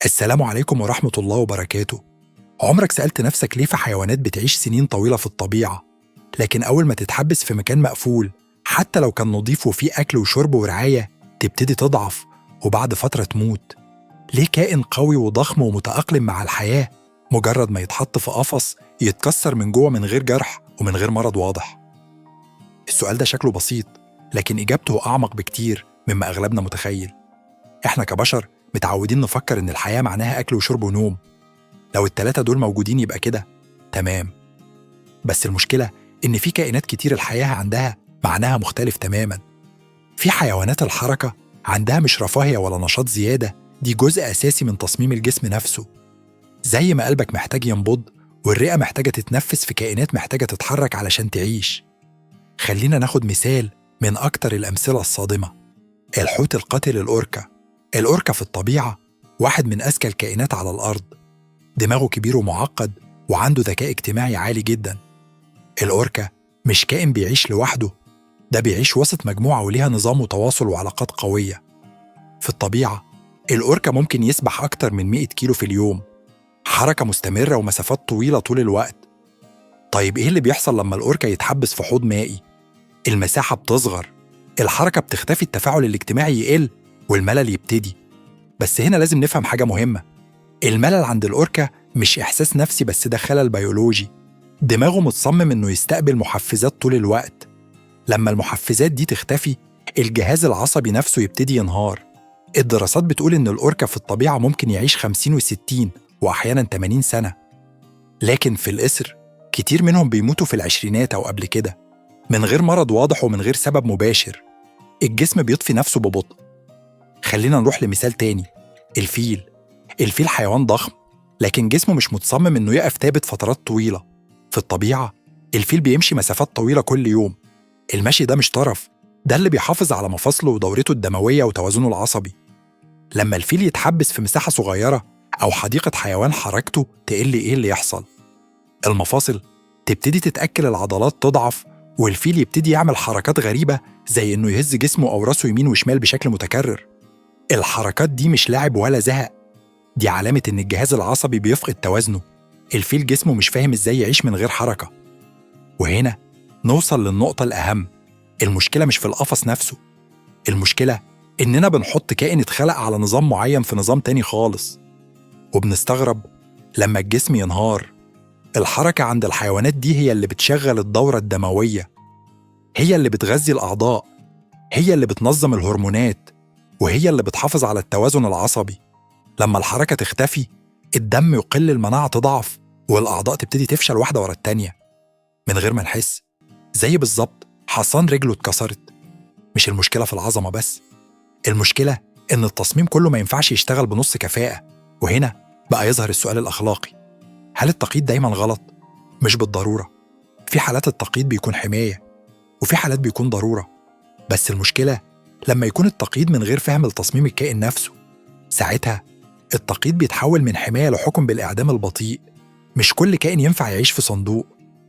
السلام عليكم ورحمة الله وبركاته. عمرك سألت نفسك ليه في حيوانات بتعيش سنين طويلة في الطبيعة، لكن أول ما تتحبس في مكان مقفول حتى لو كان نظيف وفيه أكل وشرب ورعاية تبتدي تضعف وبعد فترة تموت؟ ليه كائن قوي وضخم ومتأقلم مع الحياة مجرد ما يتحط في قفص يتكسر من جوه من غير جرح ومن غير مرض واضح؟ السؤال ده شكله بسيط، لكن إجابته أعمق بكتير مما أغلبنا متخيل. إحنا كبشر متعودين نفكر إن الحياة معناها أكل وشرب ونوم. لو التلاتة دول موجودين يبقى كده تمام. بس المشكلة إن في كائنات كتير الحياة عندها معناها مختلف تماماً. في حيوانات الحركة عندها مش رفاهية ولا نشاط زيادة، دي جزء أساسي من تصميم الجسم نفسه. زي ما قلبك محتاج ينبض والرئة محتاجة تتنفس، في كائنات محتاجة تتحرك علشان تعيش. خلينا ناخد مثال من أكتر الأمثلة الصادمة: الحوت القاتل الأوركا. الأوركا في الطبيعة واحد من أذكى الكائنات على الأرض، دماغه كبير ومعقد وعنده ذكاء اجتماعي عالي جدا. الأوركا مش كائن بيعيش لوحده، ده بيعيش وسط مجموعة وليها نظام وتواصل وعلاقات قوية. في الطبيعة الأوركا ممكن يسبح أكتر من 100 كيلو في اليوم، حركة مستمرة ومسافات طويلة طول الوقت. طيب إيه اللي بيحصل لما الأوركا يتحبس في حوض مائي؟ المساحة بتصغر، الحركة بتختفي، التفاعل الاجتماعي يقل والملل يبتدي. بس هنا لازم نفهم حاجة مهمة: الملل عند الأوركا مش إحساس نفسي بس، ده خلل بيولوجي. دماغه متصمم إنه يستقبل محفزات طول الوقت. لما المحفزات دي تختفي الجهاز العصبي نفسه يبتدي ينهار. الدراسات بتقول إن الأوركا في الطبيعة ممكن يعيش 50 و60 وأحياناً 80 سنة، لكن في الإسر كتير منهم بيموتوا في العشرينات أو قبل كده من غير مرض واضح ومن غير سبب مباشر. الجسم بيطفي نفسه ببطء. خلينا نروح لمثال تاني: الفيل. الفيل حيوان ضخم لكن جسمه مش متصمم إنه يقف ثابت فترات طويلة. في الطبيعة الفيل بيمشي مسافات طويلة كل يوم. المشي ده مش طرف، ده اللي بيحافظ على مفاصله ودورته الدموية وتوازنه العصبي. لما الفيل يتحبس في مساحة صغيرة أو حديقة حيوان حركته تقل، إيه اللي يحصل؟ المفاصل تبتدي تتأكل، العضلات تضعف، والفيل يبتدي يعمل حركات غريبة زي إنه يهز جسمه أو راسه يمين وشمال بشكل متكرر. الحركات دي مش لعب ولا زهق، دي علامة إن الجهاز العصبي بيفقد توازنه. الفيل جسمه مش فاهم إزاي يعيش من غير حركة. وهنا نوصل للنقطة الأهم: المشكلة مش في القفص نفسه، المشكلة إننا بنحط كائن اتخلق على نظام معين في نظام تاني خالص، وبنستغرب لما الجسم ينهار. الحركة عند الحيوانات دي هي اللي بتشغل الدورة الدموية، هي اللي بتغذي الأعضاء، هي اللي بتنظم الهرمونات، وهي اللي بتحافظ على التوازن العصبي. لما الحركة تختفي الدم يقل، المناعة تضعف، والأعضاء تبتدي تفشل واحدة ورا التانية من غير ما نحس. زي بالظبط حصان رجله اتكسرت. مش المشكلة في العظمة بس، المشكلة إن التصميم كله ما ينفعش يشتغل بنص كفاءة. وهنا بقى يظهر السؤال الأخلاقي: هل التقييد دايما غلط؟ مش بالضرورة. في حالات التقييد بيكون حماية وفي حالات بيكون ضرورة. بس المشكلة لما يكون التقييد من غير فهم لتصميم الكائن نفسه، ساعتها التقييد بيتحول من حماية لحكم بالإعدام البطيء. مش كل كائن ينفع يعيش في صندوق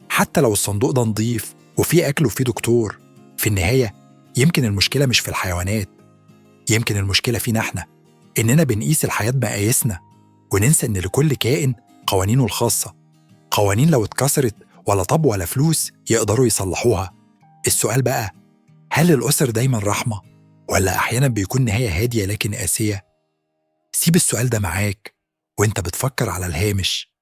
حتى لو الصندوق ده نظيف وفيه أكل وفيه دكتور. في النهاية يمكن المشكلة مش في الحيوانات، يمكن المشكلة فينا احنا، إننا بنقيس الحياة بمقاييسنا وننسى إن لكل كائن قوانينه الخاصة، قوانين لو اتكسرت ولا طب ولا فلوس يقدروا يصلحوها. السؤال بقى: هل الأسر دايما رحمة ولا أحيانا بيكون نهاية هادية لكن قاسية؟ سيب السؤال ده معاك وانت بتفكر على الهامش.